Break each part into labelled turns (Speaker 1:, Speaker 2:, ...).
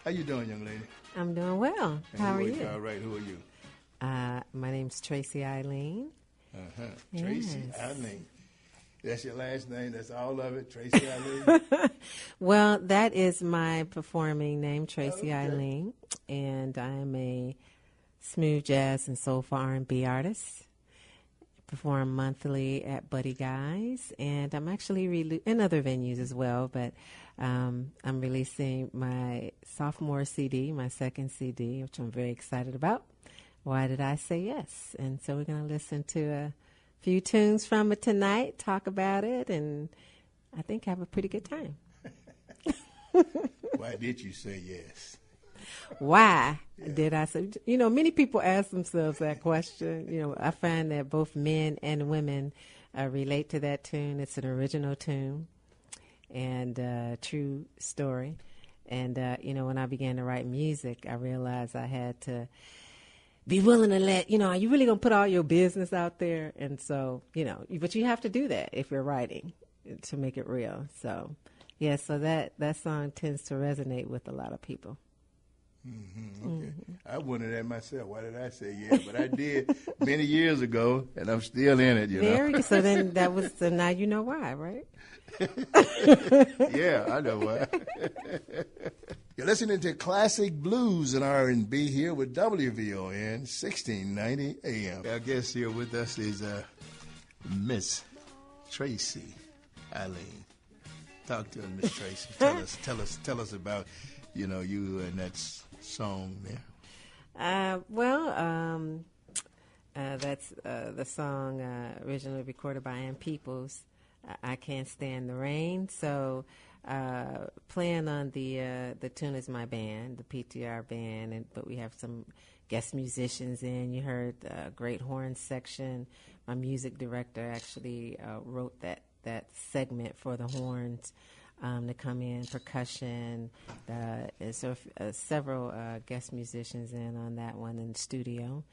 Speaker 1: How you doing, young lady?
Speaker 2: I'm doing well. How are you?
Speaker 1: All right. Who are you?
Speaker 2: My name's Tracye Eileen.
Speaker 1: Tracye Eileen. That's your last name? That's all of it? Tracye Eileen?
Speaker 2: Well, that is my performing name, Tracye Eileen, and I'm a smooth jazz and soulful R&B artist. Perform monthly at Buddy Guy's, and I'm actually in other venues as well, but I'm releasing my sophomore CD, my second CD, which I'm very excited about. Why Did I Say Yes? And so we're going to listen to a few tunes from it tonight, talk about it, and I think have a pretty good time.
Speaker 1: Why did you say yes?
Speaker 2: Why did I say? You know, many people ask themselves that question. You know, I find that both men and women relate to that tune. It's an original tune and a true story. And, you know, when I began to write music, I realized I had to be willing to let, you know, are you really going to put all your business out there? And so, you know, but you have to do that if you're writing to make it real. So, yeah, so that song tends to resonate with a lot of people.
Speaker 1: Okay. I wondered that myself. Why did I say yes? But I did many years ago, and I'm still in it, you know.
Speaker 2: Very good. So then so now you know why, right?
Speaker 1: Yeah, I know why. You're listening to Classic Blues and R&B here with WVON 1690 AM. Our guest here with us is Miss Tracye Eileen. Talk to us, Miss Tracye. Tell us about, you know, you and that song there.
Speaker 2: That's the song originally recorded by Ann Peoples. I Can't Stand the Rain. So playing on the tune is my band, the PTR band, but we have some guest musicians in. You heard the great horn section. My music director actually wrote that segment for the horns to come in, percussion. So several guest musicians in on that one in the studio.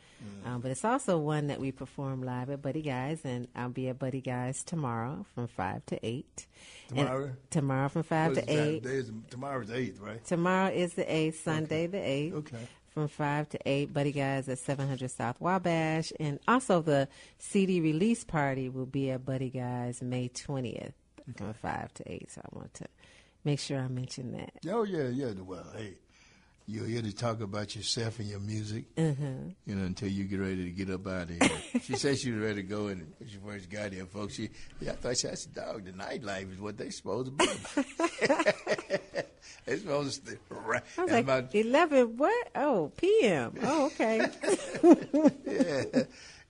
Speaker 2: But it's also one that we perform live at Buddy Guy's, and I'll be at Buddy Guy's tomorrow from 5 to 8.
Speaker 1: Tomorrow?
Speaker 2: Tomorrow from 5 to 8.
Speaker 1: Tomorrow's the 8th, right?
Speaker 2: Tomorrow is the 8th, Sunday the 8th.
Speaker 1: Okay.
Speaker 2: From 5 to 8, Buddy Guy's at 700 South Wabash. And also the CD release party will be at Buddy Guy's May 20th from 5 to 8. So I want to make sure I mention that.
Speaker 1: Oh, yeah. Well, hey, you're here to talk about yourself and your music, you know, until you get ready to get up out of here. She said she was ready to go, and when she first got here, folks, I thought she said, dog, the nightlife is what they supposed to be. They're supposed to
Speaker 2: I was like, about 11, what? Oh, p.m. Oh, okay.
Speaker 1: Yeah.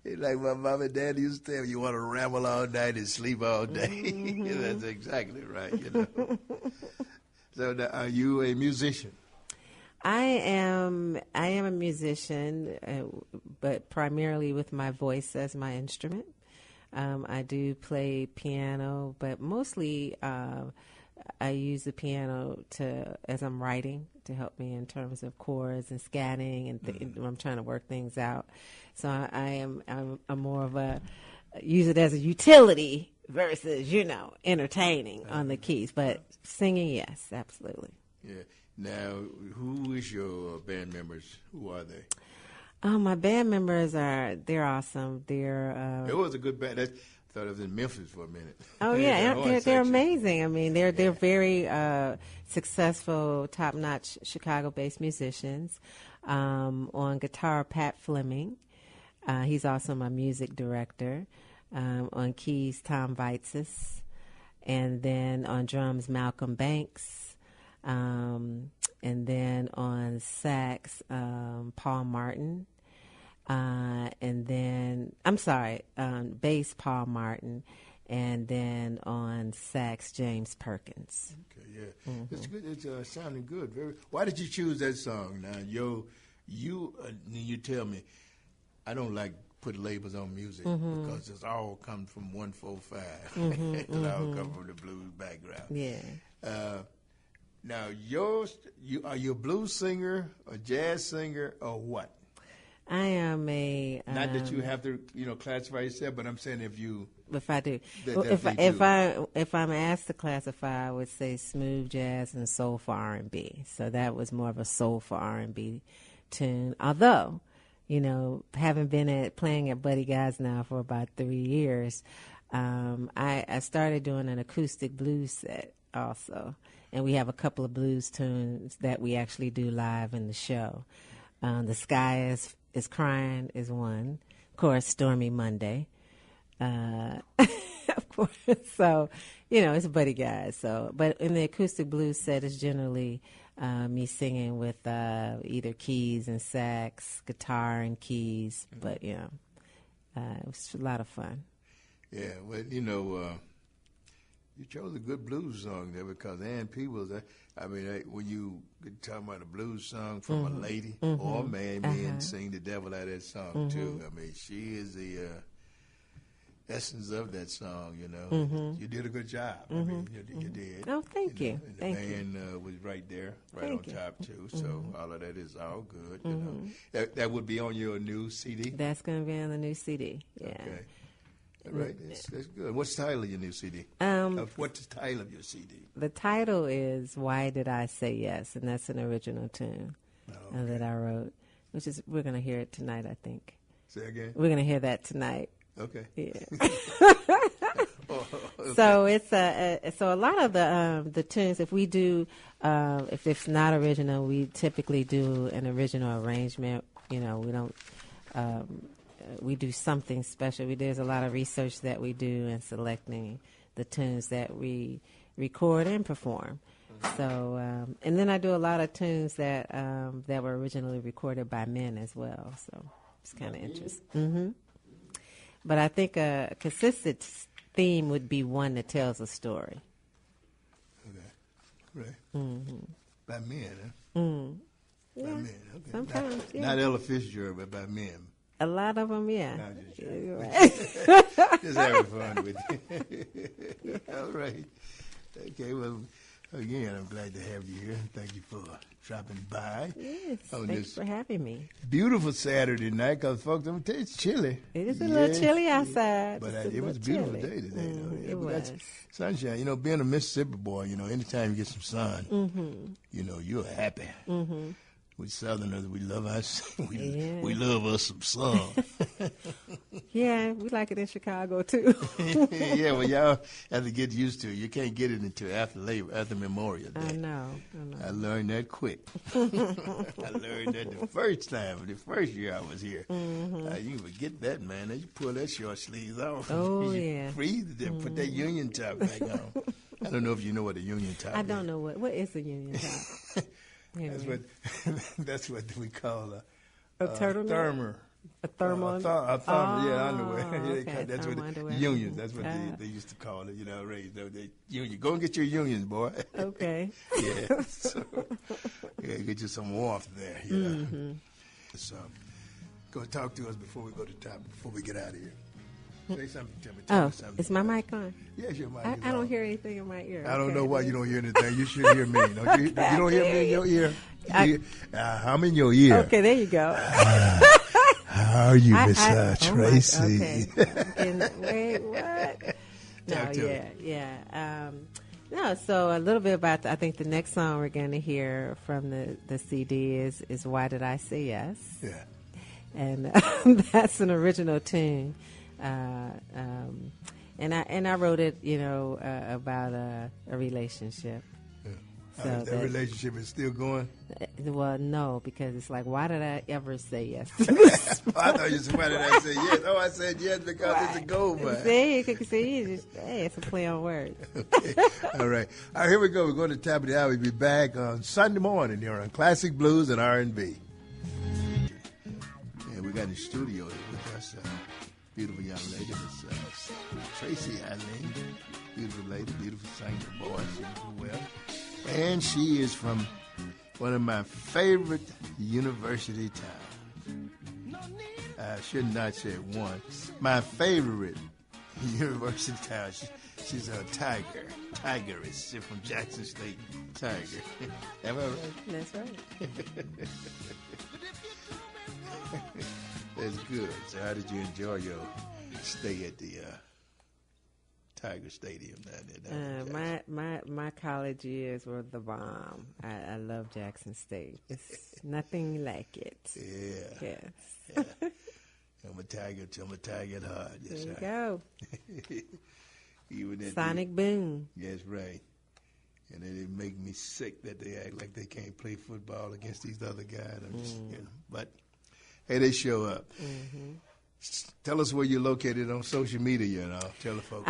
Speaker 1: It's like my mom and dad used to tell me, you want to ramble all night and sleep all day. That's exactly right, you know. So now, are you a musician?
Speaker 2: I am a musician, but primarily with my voice as my instrument. I do play piano, but mostly I use the piano as I'm writing to help me in terms of chords and scatting and when I'm trying to work things out. So I'm more of use it as a utility versus, you know, entertaining on the keys. But singing, yes, absolutely.
Speaker 1: Yeah. Now, who is your band members? Who are they?
Speaker 2: My band members they're awesome.
Speaker 1: It was a good band. I thought it was in Memphis for a minute.
Speaker 2: Oh yeah, they're amazing. I mean, they're very successful, top-notch Chicago-based musicians. On guitar, Pat Fleming. He's also my music director. On keys, Tom Veitzes. And then on drums, Malcolm Banks. And then on sax, Paul Martin. And then, bass, Paul Martin. And then on sax, James Perkins.
Speaker 1: Okay, yeah. It's good. It's sounding good. Why did you choose that song? Now, you tell me, I don't like put labels on music because it's all comes from 145. It all comes from the blues background.
Speaker 2: Yeah.
Speaker 1: Now, are you a blues singer, a jazz singer, or what?
Speaker 2: I am a...
Speaker 1: Not that you have to, classify yourself, but I'm saying if you
Speaker 2: If I do,
Speaker 1: that
Speaker 2: if I'm asked to classify, I would say smooth jazz and soulful R&B. So that was more of a soulful R&B tune. Although, having been playing at Buddy Guy's now for about 3 years, I started doing an acoustic blues set also, and we have a couple of blues tunes that we actually do live in the show. The Sky is Crying is one, of course. Stormy Monday. Of course. So, it's Buddy Guys. So, but in the acoustic blues set, it's generally me singing with either keys and sax, guitar and keys. But it was a lot of fun.
Speaker 1: Yeah, well, you chose a good blues song there because Ann Peebles. When you talking about a blues song from a lady or a man, men sing the devil out of that song too. She is the essence of that song, You did a good job. You did.
Speaker 2: Oh, thank you.
Speaker 1: And the band was right there, on top, too. So all of that is all good, That would be on your new CD?
Speaker 2: That's going to be on the new CD, yeah.
Speaker 1: Okay. All right, that's good. What's the title of your new CD? What's the title of your CD?
Speaker 2: The title is Why Did I Say Yes? And that's an original tune that I wrote, we're going to hear it tonight, I think.
Speaker 1: Say again?
Speaker 2: We're going to hear that tonight.
Speaker 1: Okay.
Speaker 2: Yeah. Okay. So it's so a lot of the tunes, if we do if it's not original, we typically do an original arrangement. We don't we do something special. There's a lot of research that we do in selecting the tunes that we record and perform. So and then I do a lot of tunes that were originally recorded by men as well. So it's kind of interesting. But I think a consistent theme would be one that tells a story.
Speaker 1: Okay. Right. By men, huh?
Speaker 2: Yeah.
Speaker 1: By men, okay.
Speaker 2: Sometimes,
Speaker 1: not Ella Fitzgerald, but by men.
Speaker 2: A lot of them, yeah.
Speaker 1: You're
Speaker 2: right.
Speaker 1: Just having fun with you. All right. Okay, well, again, I'm glad to have you here. Thank you for dropping by.
Speaker 2: Yes, thanks for having me.
Speaker 1: Beautiful Saturday night, because, folks, I'm going to tell you, it's chilly.
Speaker 2: It is a little chilly outside.
Speaker 1: But it was a beautiful day today, though.
Speaker 2: It was.
Speaker 1: Sunshine. Being a Mississippi boy, anytime you get some sun, you're happy. We Southerners, we love us. We love us some sun.
Speaker 2: Yeah, we like it in Chicago too.
Speaker 1: Yeah, well, y'all have to get used to it. You can't get it until after Memorial Day.
Speaker 2: I know.
Speaker 1: I learned that quick. I learned that the first year I was here. You forget that, man. You pull that short sleeves off.
Speaker 2: Oh, yeah.
Speaker 1: Breathe, then put that Union top back on. I don't know if you know what a Union top is.
Speaker 2: I don't know what is a Union top.
Speaker 1: That's what we call
Speaker 2: a turtleneck?
Speaker 1: thermal.
Speaker 2: A thermal?
Speaker 1: Yeah, underwear.
Speaker 2: Okay.
Speaker 1: That's what
Speaker 2: underwear.
Speaker 1: Unions. That's what they used to call it. Raised union. Go and get your unions, boy.
Speaker 2: Okay.
Speaker 1: Yeah. So, get you some warmth there. So, go talk to us before we go to top. Before we get out of here. Say something to me. Tell me something.
Speaker 2: Is my mic on?
Speaker 1: Yes, your mic is
Speaker 2: I don't hear anything in my ear.
Speaker 1: I don't know why you don't hear anything. You should hear me. Don't you? You don't hear me in your ear? I'm in your ear.
Speaker 2: Okay, there you go.
Speaker 1: How are you, Miss Tracye?
Speaker 2: Wait, what? No, so a little bit about, I think the next song we're going to hear from the CD is Why Did I Say Yes?
Speaker 1: Yeah.
Speaker 2: And that's an original tune. And I wrote it, about a relationship.
Speaker 1: Yeah.
Speaker 2: So
Speaker 1: that relationship is still going?
Speaker 2: Well, no, because it's like, why did I ever say yes?
Speaker 1: I thought you said, why did I say yes? Oh, I said yes because it's a gold mine.
Speaker 2: See, it's a play on words.
Speaker 1: Okay. All right. Here we go. We're going to the top of the hour. We'll be back on Sunday morning here on Classic Blues and R&B. And we got in the studio here with us. Beautiful young lady, Miss Tracye Eileen. Beautiful lady, beautiful singer, voice, well. And she is from one of my favorite university towns. I should not say one. My favorite university town. She's a Tiger. Tigeress. She's from Jackson State. Tiger. Am I right?
Speaker 2: That's right.
Speaker 1: That's good. So how did you enjoy your stay at the Tiger Stadium down there.
Speaker 2: My college years were the bomb. I love Jackson State. It's nothing like it.
Speaker 1: Yeah.
Speaker 2: Yes.
Speaker 1: Yeah. I'm a Tiger at heart. Yes,
Speaker 2: There you go.
Speaker 1: Even
Speaker 2: Sonic Boom.
Speaker 1: Yes, right. And it make me sick that they act like they can't play football against these other guys. I'm just, but hey, they show up. Mm-hmm. Tell us where you're located on social media, tell the folks.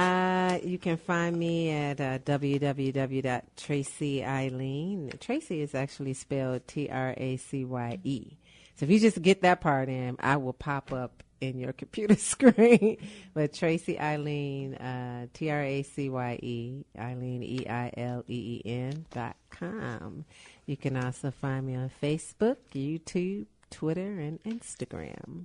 Speaker 2: You can find me at www.Tracye Eileen. Tracye is actually spelled Tracye. So if you just get that part in, I will pop up in your computer screen. But Tracye Eileen, Tracye, Eileen, EILEEN.com. You can also find me on Facebook, YouTube, Twitter, and Instagram.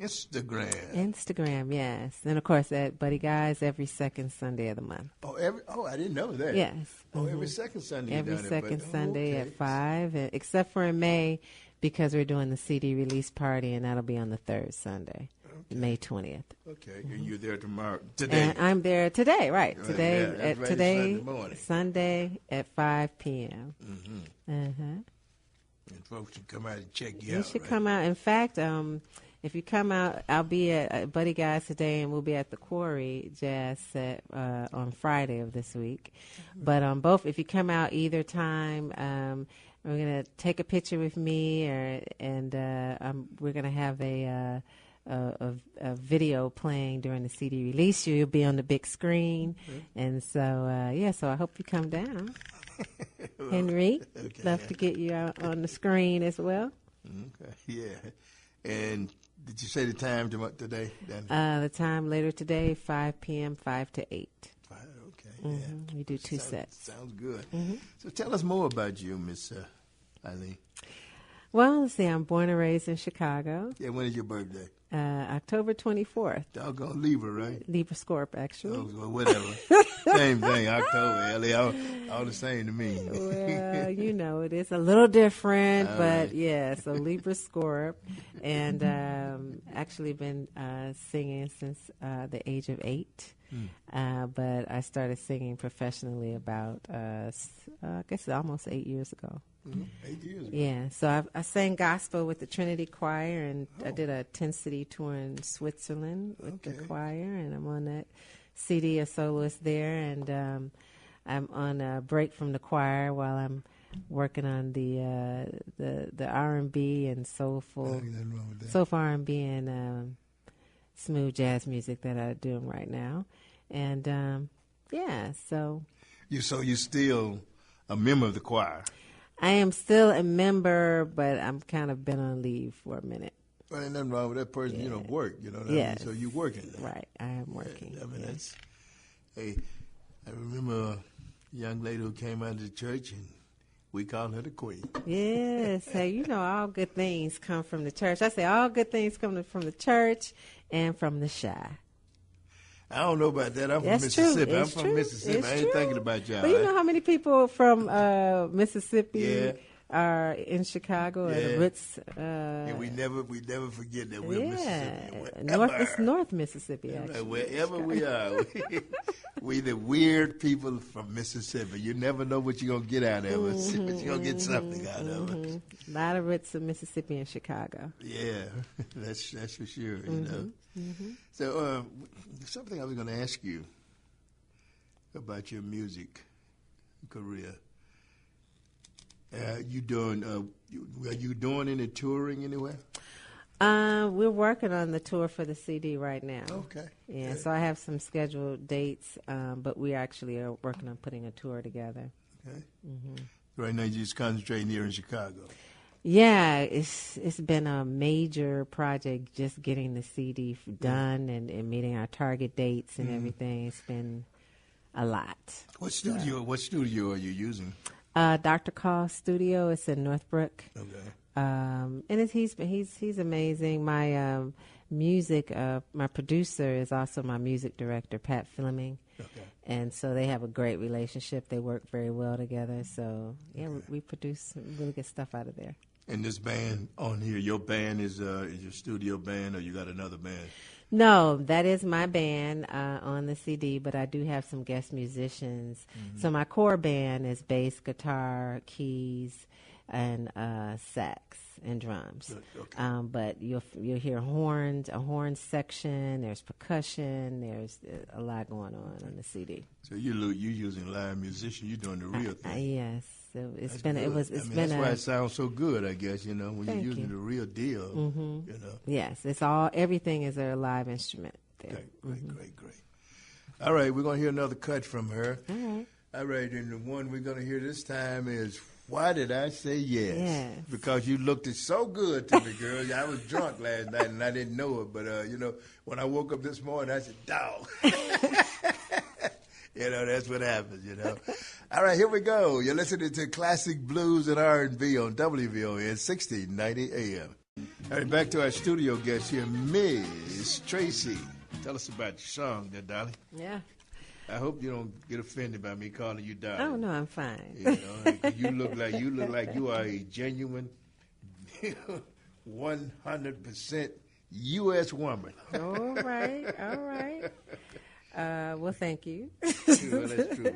Speaker 2: Instagram, yes. And, of course, at Buddy Guys every second Sunday of the month.
Speaker 1: I didn't know that.
Speaker 2: Yes.
Speaker 1: Every second Sunday.
Speaker 2: Every second Sunday at 5, except for in May, because we're doing the CD release party, and that'll be on the third Sunday, May 20th.
Speaker 1: Okay, and you're there today.
Speaker 2: And I'm there today, right? Today,
Speaker 1: Sunday,
Speaker 2: Sunday at 5 p.m.
Speaker 1: Mm-hmm.
Speaker 2: And
Speaker 1: folks should come out and check you out.
Speaker 2: You should come out. In fact, if you come out, I'll be at Buddy Guys today, and we'll be at the Quarry Jazz Set on Friday of this week. But both, if you come out either time, we're going to take a picture with me, and we're going to have a video playing during the CD release. You'll be on the big screen. And so, so I hope you come down. Henry, love to get you out on the screen as well.
Speaker 1: Okay, yeah. And did you say the time today?
Speaker 2: The time later today, 5 p.m., 5 to 8.
Speaker 1: Okay,
Speaker 2: yeah. We do two sets.
Speaker 1: Sounds good. Mm-hmm. So tell us more about you, Miss Eileen.
Speaker 2: Well, let's see. I'm born and raised in Chicago.
Speaker 1: Yeah, when is your birthday?
Speaker 2: October 24th.
Speaker 1: Doggone Libra, right?
Speaker 2: Libra Scorp, actually.
Speaker 1: Oh, well, whatever. Same thing, October, all the same to me.
Speaker 2: Well, it is a little different, but yeah, so Libra Scorp. And actually been singing since the age of 8. But I started singing professionally about, I guess almost 8 years ago.
Speaker 1: 8 years ago.
Speaker 2: Yeah, so I sang gospel with the Trinity Choir, and I did a 10-city tour in Switzerland with the choir, and I'm on that CD, a soloist there, and I'm on a break from the choir while I'm working on the R&B and soulful R&B and smooth jazz music that I'm doing right now, and so. You
Speaker 1: still a member of the choir?
Speaker 2: I am still a member, but I'm kind of been on leave for a minute.
Speaker 1: Well, ain't nothing wrong with that person, work, what I mean? So you're working.
Speaker 2: Right, I am working.
Speaker 1: I mean, I remember a young lady who came out of the church, and we called her the queen.
Speaker 2: Yes, hey, all good things come from the church. I say all good things come from the church and from the Chi.
Speaker 1: I don't know about that. I'm from Mississippi.
Speaker 2: I'm from
Speaker 1: Mississippi. I ain't thinking about y'all.
Speaker 2: But you know how many people from Mississippi are in Chicago at the Ritz?
Speaker 1: And we never forget that we're Mississippi.
Speaker 2: It's North Mississippi, actually.
Speaker 1: Wherever we are, we the weird people from Mississippi. You never know what you're going to get out of us, but you're going to get something out of us.
Speaker 2: A lot of Ritz of Mississippi and Chicago.
Speaker 1: Yeah, that's for sure, Mm-hmm. So something I was going to ask you about your music career. Are you doing any touring anywhere?
Speaker 2: We're working on the tour for the CD right now.
Speaker 1: Okay.
Speaker 2: Yeah, so I have some scheduled dates, but we actually are working on putting a tour together.
Speaker 1: Okay. Mm-hmm. Right now, you're just concentrating here in Chicago.
Speaker 2: Yeah, it's been a major project just getting the CD done and meeting our target dates and everything. It's been a lot.
Speaker 1: What studio are you using?
Speaker 2: Dr. Call Studio. It's in Northbrook.
Speaker 1: Okay.
Speaker 2: He's amazing. My my producer is also my music director, Pat Fleming.
Speaker 1: Okay.
Speaker 2: And so they have a great relationship. They work very well together. So, yeah,
Speaker 1: Okay.
Speaker 2: we produce some really good stuff out of there.
Speaker 1: And this band on here, your band is your studio band, or you got another band?
Speaker 2: No, that is my band on the CD, but I do have some guest musicians. Mm-hmm. So my core band is bass, guitar, keys, and sax and drums.
Speaker 1: Okay.
Speaker 2: But you'll hear horns, a horn section. There's percussion. There's a lot going on the CD.
Speaker 1: So you're using live musician. You're doing the real thing.
Speaker 2: Yes. So
Speaker 1: that's why it sounds so good, I guess, when you're using the real deal,
Speaker 2: Mm-hmm. Yes, everything is a live instrument there.
Speaker 1: Okay, great. All right, we're going to hear another cut from her.
Speaker 2: All
Speaker 1: right, and the one we're going to hear this time is Why Did I Say Yes?
Speaker 2: Yes.
Speaker 1: Because you looked it so good to me, girl. I was drunk last night, and I didn't know it, but, when I woke up this morning, I said, dog. That's what happens, All right, here we go. You're listening to Classic Blues and R&B on WVON 1690 AM. All right, back to our studio guest here, Miss Tracye. Tell us about your song there, darling.
Speaker 2: Yeah.
Speaker 1: I hope you don't get offended by me calling you darling.
Speaker 2: Oh, no, I'm fine.
Speaker 1: You look like you are a genuine 100% U.S. woman.
Speaker 2: All right. Well, thank you.
Speaker 1: Well, that's true.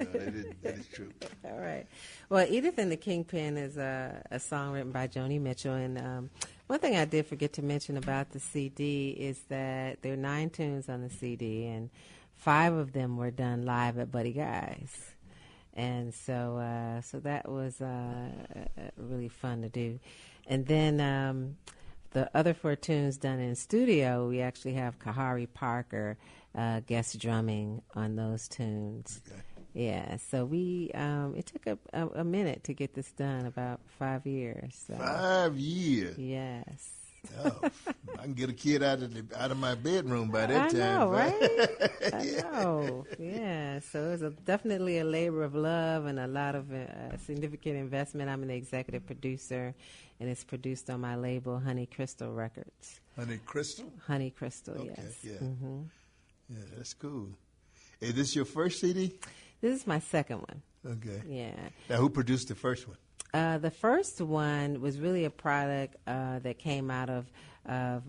Speaker 1: That is true.
Speaker 2: All right. Well, Edith and the Kingpin is a song written by Joni Mitchell. And one thing I did forget to mention about the CD is that there are 9 tunes on the CD, and 5 of them were done live at Buddy Guy's. And so that was really fun to do. And then the other 4 tunes done in studio, we actually have Kahari Parker guest drumming on those tunes.
Speaker 1: Okay.
Speaker 2: Yeah, so we it took a minute to get this done, about 5 years. So.
Speaker 1: 5 years.
Speaker 2: Yes.
Speaker 1: Oh, I can get a kid out of my bedroom by that time.
Speaker 2: I know, right? I know. Yeah. So it was definitely a labor of love and a lot of significant investment. I'm an executive producer, and it's produced on my label, Honey Crystal Records.
Speaker 1: Honey Crystal?
Speaker 2: Honey Crystal,
Speaker 1: okay,
Speaker 2: yes.
Speaker 1: Yeah.
Speaker 2: Mm-hmm.
Speaker 1: Yeah, that's cool. Is this your first CD?
Speaker 2: This is my second one.
Speaker 1: Okay.
Speaker 2: Yeah.
Speaker 1: Now, who produced the first one?
Speaker 2: The first one was really a product that came out of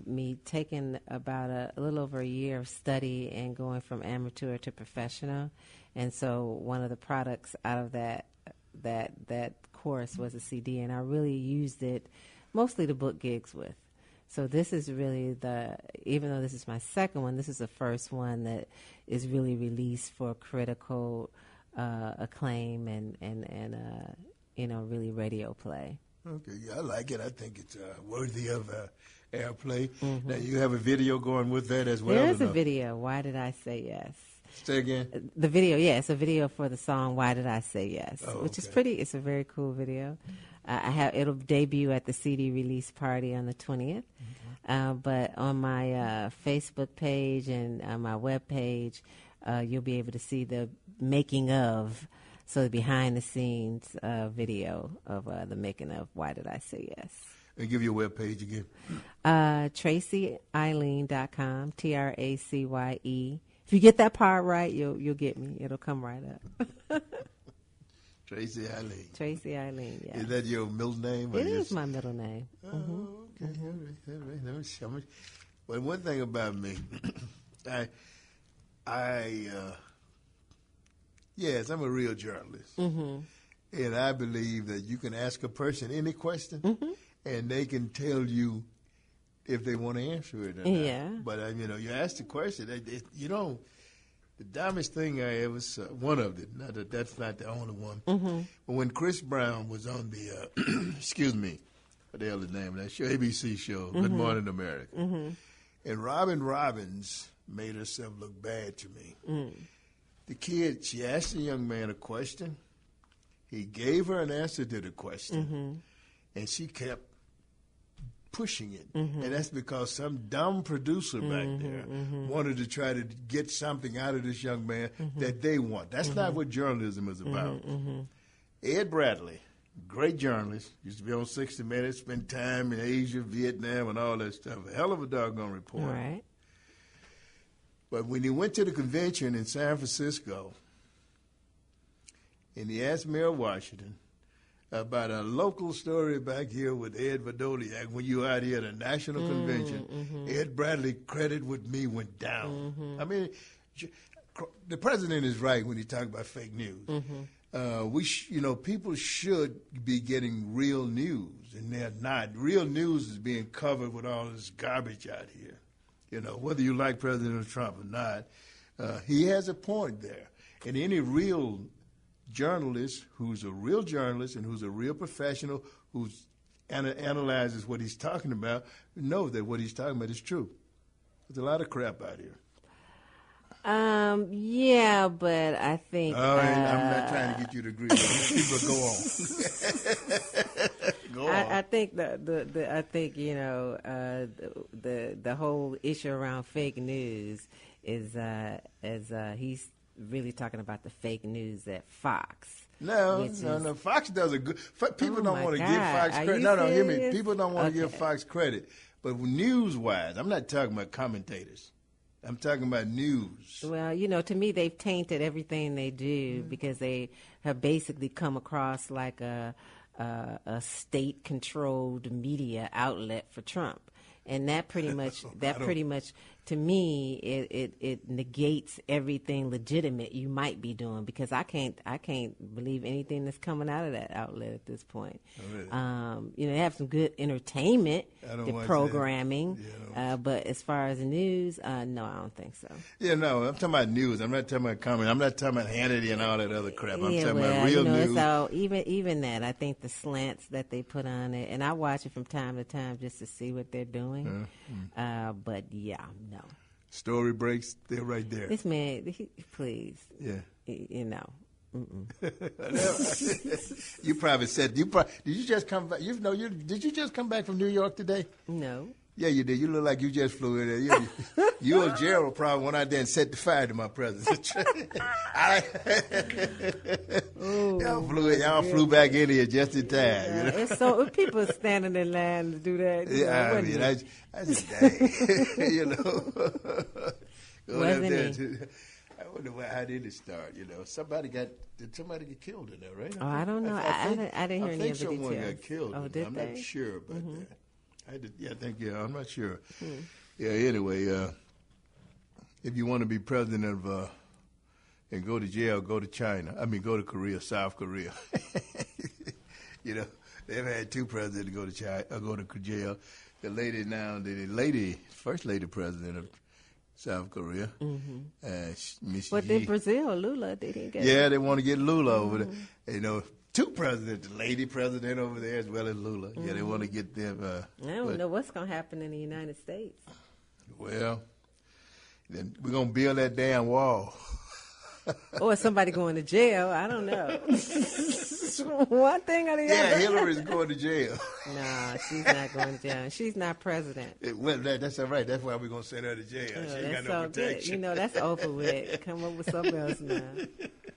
Speaker 2: me taking about a little over a year of study and going from amateur to professional. And so one of the products out of that course was a CD, and I really used it mostly to book gigs with. So this is really even though this is my second one, this is the first one that is really released for critical acclaim and really radio play.
Speaker 1: Okay, yeah, I like it. I think it's worthy of airplay.
Speaker 2: Mm-hmm.
Speaker 1: Now, you have a video going with that as well?
Speaker 2: There is a video, Why Did I Say Yes?
Speaker 1: Say again?
Speaker 2: The video, yeah, it's a video for the song Why Did I Say Yes, which is
Speaker 1: okay.
Speaker 2: it's a very cool video. It'll debut at the CD release party on the 20th. Mm-hmm. But on my Facebook page and my web page, you'll be able to see the making of, so the behind the scenes video of the making of Why Did I Say Yes.
Speaker 1: And give your web page again.
Speaker 2: TracyeEileen.com, Tracye. If you get that part right, you'll get me. It'll come right up.
Speaker 1: Tracye Eileen.
Speaker 2: Tracye Eileen, yeah.
Speaker 1: Is that your middle name?
Speaker 2: It is my middle name.
Speaker 1: Oh,
Speaker 2: Mm-hmm.
Speaker 1: okay. Mm-hmm. All right. Well, one thing about me, yes, I'm a real journalist.
Speaker 2: Mm-hmm.
Speaker 1: And I believe that you can ask a person any question,
Speaker 2: Mm-hmm.
Speaker 1: and they can tell you if they want to answer it or not.
Speaker 2: Yeah.
Speaker 1: But, you ask the question, the dumbest thing I ever saw, one of them, that's not the only one,
Speaker 2: Mm-hmm.
Speaker 1: but when Chris Brown was on the, excuse me, what the hell is the name of that show, ABC show, Good Morning America, and Robin Robbins made herself look bad to me. The kid, she asked the young man a question, he gave her an answer to the question, and she kept pushing it. And that's because some dumb producer back there wanted to try to get something out of this young man that they want. That's not what journalism is about. Ed Bradley Great journalist. Used to be on 60 Minutes, spent time in Asia, Vietnam, and all that stuff. A hell of a doggone reporter.
Speaker 2: Right.
Speaker 1: But when he went to the convention in San Francisco, and he asked Mayor Washington about a local story back here with Ed Vadoliak when you were out here at a national convention, Ed Bradley credit with me went down. I mean, the president is right when he talks about fake news. People should be getting real news, and they're not. Real news is being covered with all this garbage out here. You know, whether you like President Trump or not, he has a point there. And any real journalist who's a real journalist and who's a real professional who analyzes what he's talking about know that what he's talking about is true. There's a lot of crap out here.
Speaker 2: Yeah, but I think
Speaker 1: I'm not trying to get you to agree. People go on. Go on.
Speaker 2: I think the whole issue around fake news is he's really talking about the fake news at Fox.
Speaker 1: No. Fox does a good. People don't want to give Fox credit. No, hear me. People don't want to give Fox credit. But news-wise, I'm not talking about commentators. I'm talking about news.
Speaker 2: Well, to me, they've tainted everything they do because they have basically come across like a state-controlled media outlet for Trump. And that pretty much, to me, it negates everything legitimate you might be doing because I can't believe anything that's coming out of that outlet at this point.
Speaker 1: Oh, really?
Speaker 2: They have some good entertainment, the programming,
Speaker 1: Yeah,
Speaker 2: but as far as news, no, I don't think so.
Speaker 1: Yeah, no, I'm talking about news. I'm not talking about comment. I'm not talking about Hannity and all that other crap. I'm talking about real news.
Speaker 2: So even that, I think the slants that they put on it, and I watch it from time to time just to see what they're doing. But yeah, no.
Speaker 1: Story breaks, they're right there.
Speaker 2: This man, please.
Speaker 1: Yeah.
Speaker 2: You
Speaker 1: probably said, did you just come back? Did you just come back from New York today?
Speaker 2: No.
Speaker 1: Yeah, you did. You look like you just flew in there. You and Gerald probably went out there and set the fire to my president. Y'all flew back in here just in time.
Speaker 2: Yeah, it's so people standing in line to do that.
Speaker 1: I just dang.
Speaker 2: Wasn't he?
Speaker 1: I wonder how did it start? Somebody did somebody get killed in there, right?
Speaker 2: Oh, I don't know. I didn't hear any of the details.
Speaker 1: I think someone got killed.
Speaker 2: Oh, did
Speaker 1: I'm
Speaker 2: they?
Speaker 1: not sure about that. I'm not sure. Yeah, anyway, if you want to be president of and go to jail, go to China. Go to Korea, South Korea. They've had two presidents go to China, go to jail. The first lady president of South Korea, Miss
Speaker 2: But
Speaker 1: Yi.
Speaker 2: in Brazil, Lula didn't get.
Speaker 1: Yeah, they want to get Lula over there. Two presidents, the lady president over there as well as Lula. Yeah, they want to get them.
Speaker 2: I don't know what's going to happen in the United States.
Speaker 1: Well, then we're going to build that damn wall.
Speaker 2: Or somebody going to jail. I don't know. One thing or the other.
Speaker 1: Yeah, Hillary's going to jail.
Speaker 2: No, she's not going to jail. She's not president.
Speaker 1: That's all right. That's why we're going to send her to jail. She ain't got no protection.
Speaker 2: Good. That's over with. Come up with something else now.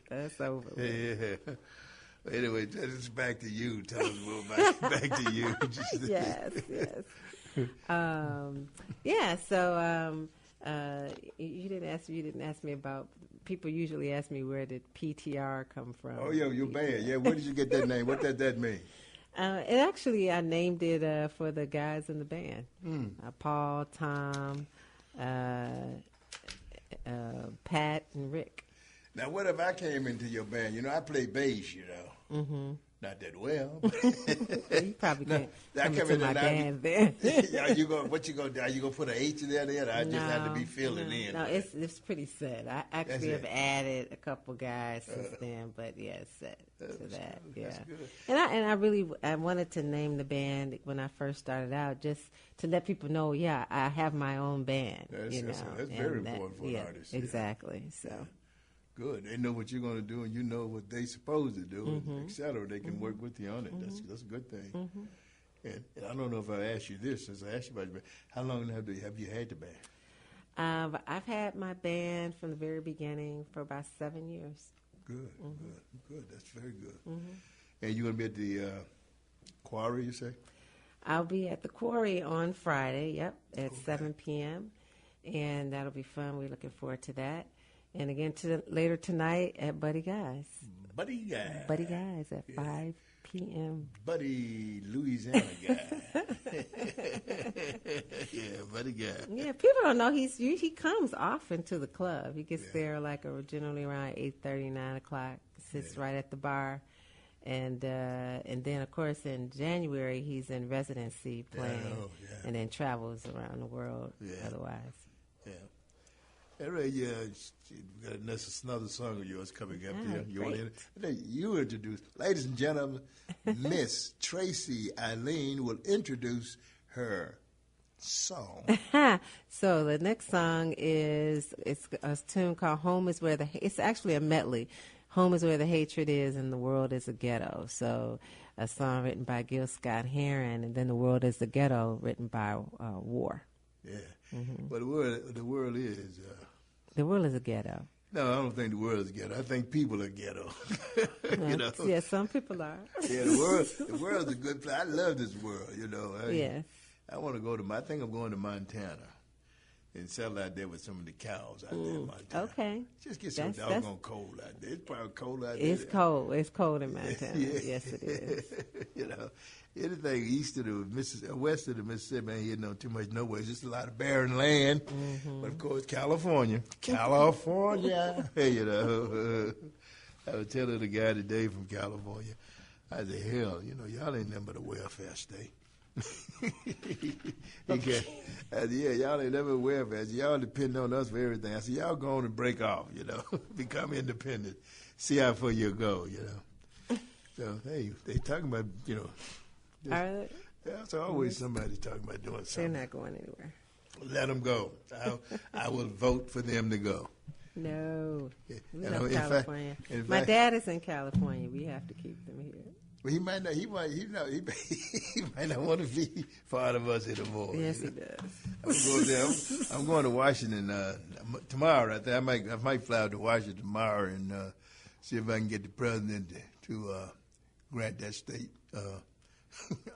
Speaker 2: That's over with.
Speaker 1: Yeah. Anyway, it's back to you. Tell us more back to you.
Speaker 2: Yes. So you didn't ask me about. People usually ask me where did PTR come from.
Speaker 1: Oh yeah, your band. Yeah, where did you get that name? What does that mean?
Speaker 2: I named it for the guys in the band. Paul, Tom, Pat, and Rick.
Speaker 1: Now, what if I came into your band? I play bass. Mm-hmm. Not that well.
Speaker 2: You probably can't come into my band then.
Speaker 1: What you gonna do? Are you gonna put an H in there? I just have to be filling in.
Speaker 2: No, it's pretty set. I actually have added a couple guys since then, but yeah, it's set to that. Yeah, that's good. And I wanted to name the band when I first started out, just to let people know. Yeah, I have my own band.
Speaker 1: That's very important for an artist.
Speaker 2: Exactly. So.
Speaker 1: Good. They know what you're going to do, and you know what they're supposed to do, et cetera. They can work with you on it. That's a good thing. And I don't know if I asked you this, since I asked you about your band. How long have you had the band?
Speaker 2: I've had my band from the very beginning for about 7 years.
Speaker 1: Good. That's very good. And you're going to be at the Quarry, you say?
Speaker 2: I'll be at the Quarry on Friday, at 7 p.m., and that'll be fun. We're looking forward to that. And again, later tonight at Buddy Guy's.
Speaker 1: Buddy Guy.
Speaker 2: Buddy Guy's at 5 p.m.
Speaker 1: Buddy Louisiana guy. Yeah, Buddy Guy.
Speaker 2: Yeah, people don't know he comes often to the club. He gets there like generally around 8:30, 9 o'clock. Sits right at the bar. And then, of course, in January, he's in residency playing and then travels around the world otherwise. Yeah.
Speaker 1: All right, you got another song of yours coming up here. You introduce, ladies and gentlemen, Miss Tracye Eileen will introduce her song.
Speaker 2: So the next song it's a tune called "Home Is Where it's actually a medley. Home is where the hatred is, and the world is a ghetto. So a song written by Gil Scott-Heron, and then The World is the Ghetto, written by War.
Speaker 1: Yeah. Mm-hmm. But the world is...
Speaker 2: the world is a ghetto.
Speaker 1: No, I don't think the world is ghetto. I think people are ghetto. You know?
Speaker 2: Yeah, some people are.
Speaker 1: Yeah, the world's a good place. I love this world, you know.
Speaker 2: Yes.
Speaker 1: I want to go I think I'm going to Montana and settle out there with some of the cows out there in Montana.
Speaker 2: Okay.
Speaker 1: Just get so doggone cold out there. It's probably cold out there.
Speaker 2: It's cold. It's cold in Montana. Yes, it is.
Speaker 1: You know, anything east of the west of the Mississippi ain't hitting on too much nowhere. It's just a lot of barren land. Mm-hmm. But, of course, California. You know. I was telling the guy today from California, I said, hell, you know, y'all ain't nothing but a welfare state. Y'all ain't never welfare. Y'all depend on us for everything. I said, y'all go on and break off, you know, become independent, see how far you go, you know. So hey, they talking about, you know, there's always somebody talking about doing something.
Speaker 2: They're not going anywhere.
Speaker 1: Let them go. I will vote for them to go.
Speaker 2: No, we love California. My dad is in California. We have to keep them here.
Speaker 1: Well, he might not. He might not want to be part of us anymore.
Speaker 2: Yes,
Speaker 1: you know?
Speaker 2: He
Speaker 1: does. I'm going to Washington tomorrow. I think I might fly out to Washington tomorrow and see if I can get the president to grant that state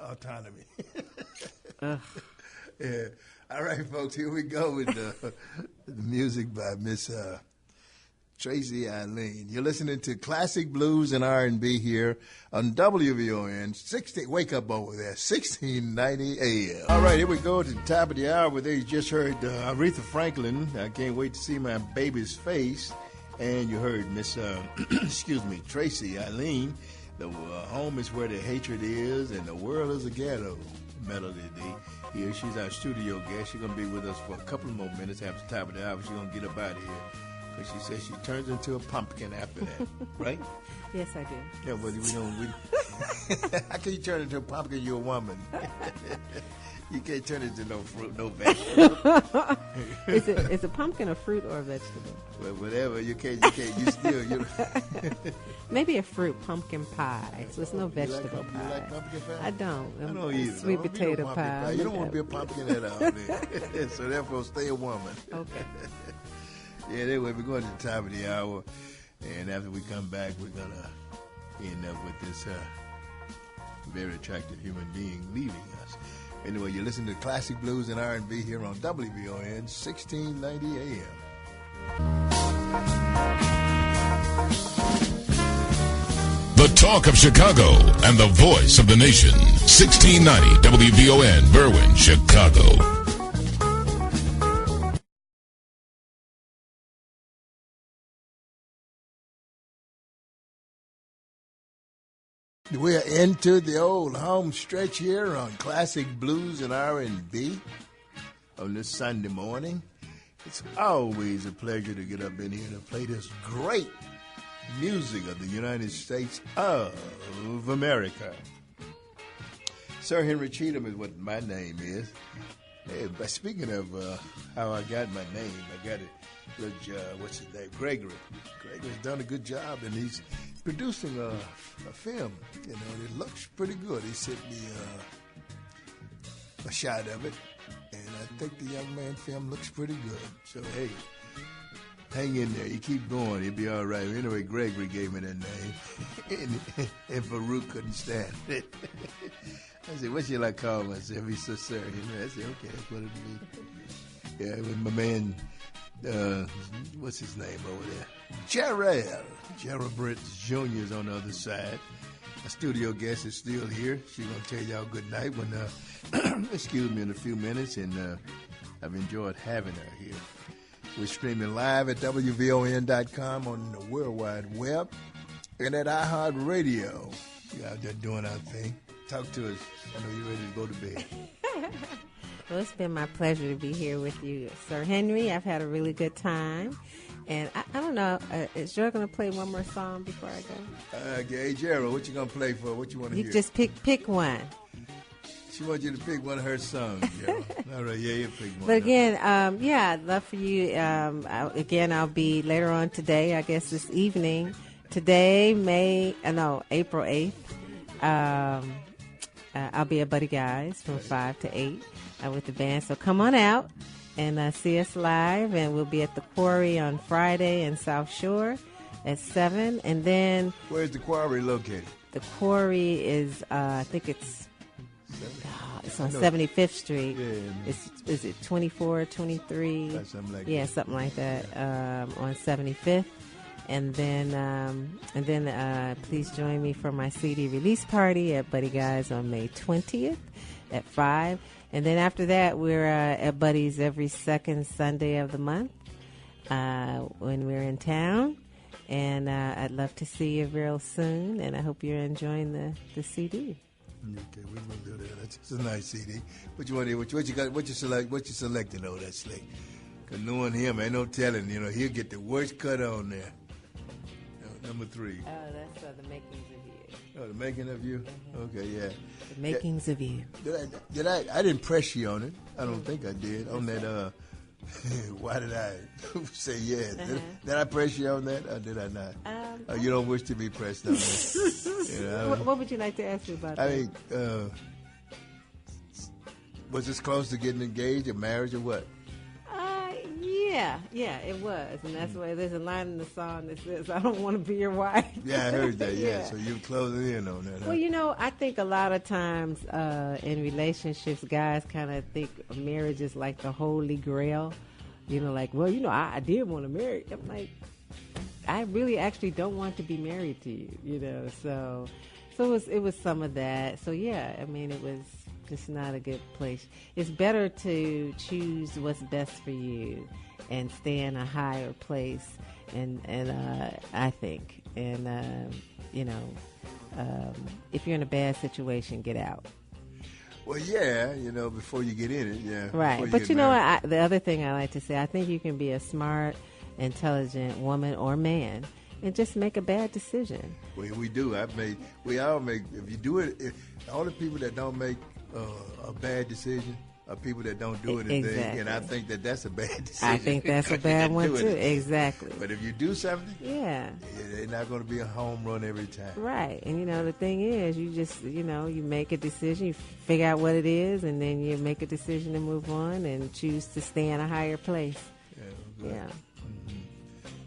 Speaker 1: autonomy. Yeah. All right, folks. Here we go with the music by Miss Tracye Eileen. You're listening to Classic Blues and R&B here on WVON. Wake up over there, 1690 AM. All right, here we go to the top of the hour where they just heard Aretha Franklin. I can't wait to see my baby's face. And you heard Miss, Tracye Eileen. The home is where the hatred is, and the world is a ghetto. Melody D. Here, she's our studio guest. She's going to be with us for a couple more minutes after the top of the hour. She's going to get up out of here. She says she turns into a pumpkin after that, right?
Speaker 2: Yes, I do.
Speaker 1: Yeah, but we don't. How can you turn into a pumpkin? You're a woman. You can't turn into no fruit, no vegetable.
Speaker 2: Is a pumpkin a fruit or a vegetable?
Speaker 1: Well, whatever. You can't. You still.
Speaker 2: Maybe a fruit, pumpkin pie. So it's no vegetable pie.
Speaker 1: You like pumpkin pie?
Speaker 2: I don't.
Speaker 1: I don't either.
Speaker 2: Sweet potato pie.
Speaker 1: You don't want to be a pumpkin at all, man. So therefore, stay a woman.
Speaker 2: Okay.
Speaker 1: Yeah, anyway, we're going to the top of the hour, and after we come back, we're going to end up with this very attractive human being leaving us. Anyway, you're listening to Classic Blues and R&B here on WVON, 1690 AM.
Speaker 3: The talk of Chicago and the voice of the nation, 1690 WVON, Berwyn, Chicago.
Speaker 1: We're into the old home stretch here on Classic Blues and R&B on this Sunday morning. It's always a pleasure to get up in here and play this great music of the United States of America. Sir Henry Cheatham is what my name is. Hey, but speaking of how I got my name, I got it with, what's his name, Gregory. Gregory's done a good job, and he's producing a film. You know, it looks pretty good. He sent me a shot of it, and I think the young man film looks pretty good. So, hey, Hang in there. You keep going. You'll be all right. Anyway, Gregory gave me that name. and Farouk couldn't stand it. I said, what should I call myself? He's so sorry. I said, okay, that's what it means. Yeah, with my man, what's his name over there? Gerald Britt Jr. is on the other side. Our studio guest is still here. She's going to tell y'all good night when, excuse me, in a few minutes. And I've enjoyed having her here. We're streaming live at WVON.com on the World Wide Web and at iHeartRadio. We're out there doing our thing. Talk to us. I know you're ready to go to bed.
Speaker 2: Well, it's been my pleasure to be here with you, Sir Henry. I've had a really good time. And I don't know, is Gerald going to play one more song before I go?
Speaker 1: Hey, Gerald, what you going to play for? What you want to hear?
Speaker 2: You just pick one.
Speaker 1: She wants you to pick one of her songs, Gerald. All right, you pick one.
Speaker 2: But again, I'd love for you. I'll be later on today, I guess this evening. Today, April 8th. I'll be at Buddy Guy's from 5 to 8 with the band. So come on out and see us live. And we'll be at the Quarry on Friday in South Shore at 7. And then...
Speaker 1: Where's the Quarry located?
Speaker 2: The Quarry is, I think it's on 75th Street.
Speaker 1: Yeah.
Speaker 2: Is it 24, 23?
Speaker 1: Something like
Speaker 2: yeah,
Speaker 1: that.
Speaker 2: something like that on 75th. And then please join me for my CD release party at Buddy Guy's on May 20th at 5. And then after that, we're at Buddy's every second Sunday of the month when we're in town. And I'd love to see you real soon. And I hope you're enjoying the CD.
Speaker 1: Okay, we will do that. It's a nice CD. What you want to hear? What you got? What you selecting over that Slick? Because knowing him, ain't no telling. He'll get the worst cut on there. Number 3.
Speaker 2: Oh, that's The Makings of You.
Speaker 1: Oh, The Making of You?
Speaker 2: Mm-hmm.
Speaker 1: Okay, yeah.
Speaker 2: The Makings of You.
Speaker 1: I didn't press you on it. I don't think I did. On that, why did I say yes? Did I press you on that or did I not? You don't wish to be pressed on that.
Speaker 2: What would you like to ask me about that?
Speaker 1: I mean, was this close to getting engaged or marriage or what?
Speaker 2: Yeah, it was. And that's why there's a line in the song that says, I don't want to be your wife.
Speaker 1: Yeah, I heard that, yeah. So you're closing in on that, huh?
Speaker 2: Well, I think a lot of times in relationships, guys kind of think marriage is like the holy grail. I did want to marry. I'm like, I really actually don't want to be married to you, So it was some of that. So, yeah, I mean, it was just not a good place. It's better to choose what's best for you and stay in a higher place, and I think, and if you're in a bad situation, get out.
Speaker 1: Well, yeah, before you get in it, yeah.
Speaker 2: Right, but what? The other thing I like to say, I think you can be a smart, intelligent woman or man and just make a bad decision.
Speaker 1: Well, we do. We all make. If you do it, all the people that don't make a bad decision are people that don't do anything,
Speaker 2: exactly.
Speaker 1: And I think that's a bad decision.
Speaker 2: I think that's a bad one too. Exactly.
Speaker 1: But if you do something,
Speaker 2: yeah,
Speaker 1: they're not going to be a home run every time.
Speaker 2: Right, and the thing is, you just you make a decision, you figure out what it is, and then you make a decision to move on and choose to stay in a higher place.
Speaker 1: Yeah.
Speaker 2: Yeah.
Speaker 1: Mm-hmm.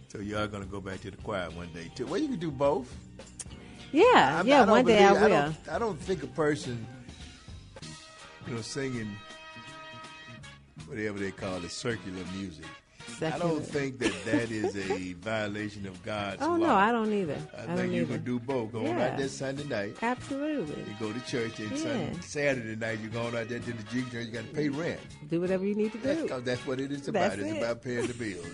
Speaker 1: So you are going to go back to the choir one day too. Well, you can do both.
Speaker 2: Yeah, one day I will.
Speaker 1: I don't think a person, singing whatever they call it, circular music. I don't think that is a violation of God's law.
Speaker 2: Oh, no, I don't either.
Speaker 1: I think you can do both. Go on out there Sunday night.
Speaker 2: Absolutely.
Speaker 1: You go to church, and Saturday night you go on out there to the G church. You got to pay rent.
Speaker 2: Do whatever you need to do.
Speaker 1: That's what it is about. It's about paying the bills.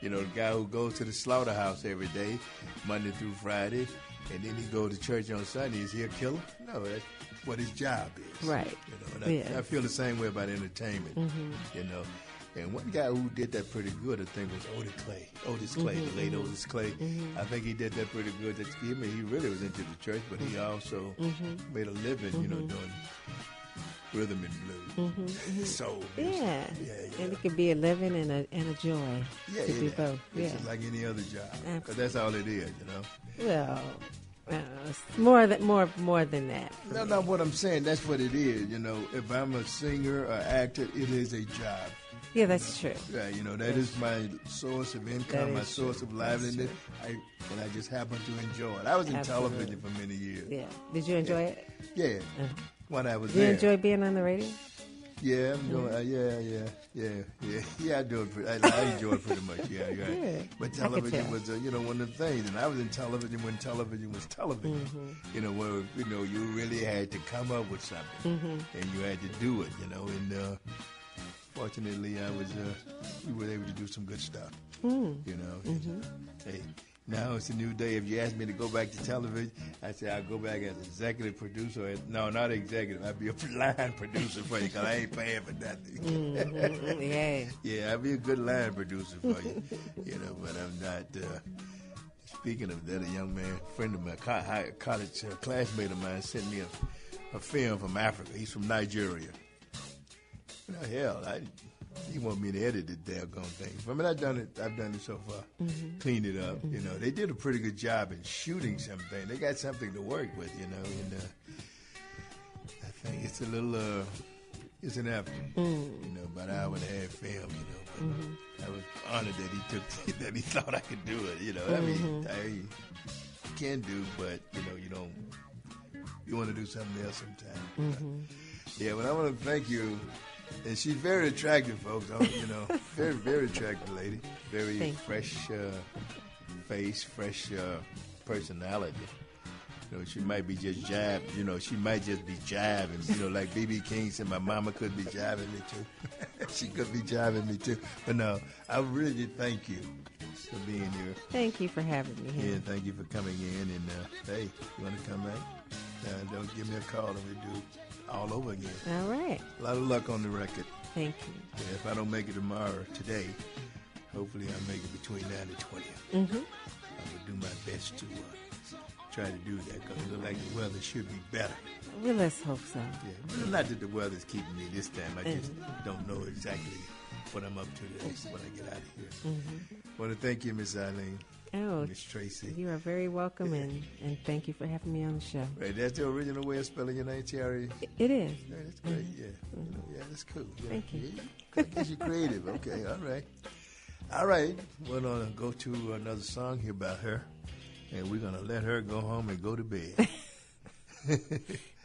Speaker 1: The guy who goes to the slaughterhouse every day, Monday through Friday, and then he go to church on Sunday. Is he a killer? No, that's what his job is.
Speaker 2: Right.
Speaker 1: I feel the same way about entertainment. Mm-hmm. And one guy who did that pretty good, I think, was Otis Clay, the late Otis Clay. Mm-hmm. I think he did that pretty good. He really was into the church, but he also made a living, doing rhythm and blues, soul music.
Speaker 2: Yeah, and it could be a living and a joy.
Speaker 1: Yeah,
Speaker 2: to do both.
Speaker 1: It's just like any other job, because that's all it is,
Speaker 2: Well, It's more than that.
Speaker 1: No, what I'm saying, that's what it is. If I'm a singer or actor, it is a job.
Speaker 2: Yeah, that's true.
Speaker 1: Yeah, that is my source of income, my source of livelihood, and I just happen to enjoy it. I was in television for many years.
Speaker 2: Yeah. Did you enjoy it?
Speaker 1: Yeah. When I was
Speaker 2: there.
Speaker 1: Did
Speaker 2: you enjoy being on the radio?
Speaker 1: Yeah, I'm doing. Yeah. I do it. I enjoy it pretty much. Yeah.
Speaker 2: Good.
Speaker 1: But television was, one of the things, and I was in television when television was television.
Speaker 2: Mm-hmm.
Speaker 1: Where you really had to come up with something, and you had to do it. And fortunately, we were able to do some good stuff. Hey. Now it's a new day. If you ask me to go back to television, I say I'll go back as executive producer. No, not executive. I'll be a line producer for you because I ain't paying for nothing. Yeah, I'll be a good line producer for you. But I'm not. Speaking of that, a young man, friend of mine, college classmate of mine, sent me a film from Africa. He's from Nigeria. Hell, he want me to edit the daggone thing. I mean, I've done it so far. Cleaned it up. They did a pretty good job in shooting something. They got something to work with, and I think it's a little, it's an effort, about an hour and a half film, But I was honored that he thought I could do it, I mean, I can do, but, you want to do something else sometime. Yeah, but I want to thank you. And she's very attractive, folks. Very, very attractive lady. Very fresh face, fresh personality. She might be just jabbed. She might just be jabbing. Like B.B. King said, my mama could be jabbing me too. She could be jabbing me too. But no, I really did thank you for being here.
Speaker 2: Thank you for having me here.
Speaker 1: Yeah, thank you for coming in. And hey, you want to come back? Don't give me a call and we do all over again.
Speaker 2: All right.
Speaker 1: A lot of luck on the record.
Speaker 2: Thank you.
Speaker 1: Yeah, if I don't make it today, hopefully I'll make it between now and the 20th. I will do my best to try to do that because it looks like the weather should be better.
Speaker 2: Well, let's hope so.
Speaker 1: Yeah, not that the weather's keeping me this time. I just don't know exactly what I'm up to today when I get out of here. I want to thank you, Miss Eileen.
Speaker 2: Oh,
Speaker 1: Miss Tracye.
Speaker 2: You are very welcome, and thank you for having me on the show.
Speaker 1: Right, that's the original way of spelling your name, Tracye?
Speaker 2: It is.
Speaker 1: Yeah, that's great, yeah. That's cool. Yeah.
Speaker 2: Thank you.
Speaker 1: I guess you're creative. Okay, all right. We're going to go to another song here about her, and we're going to let her go home and go to bed.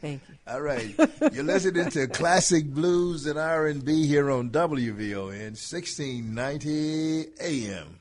Speaker 2: Thank you.
Speaker 1: All right. You're listening to Classic Blues and R&B here on WVON 1690 AM.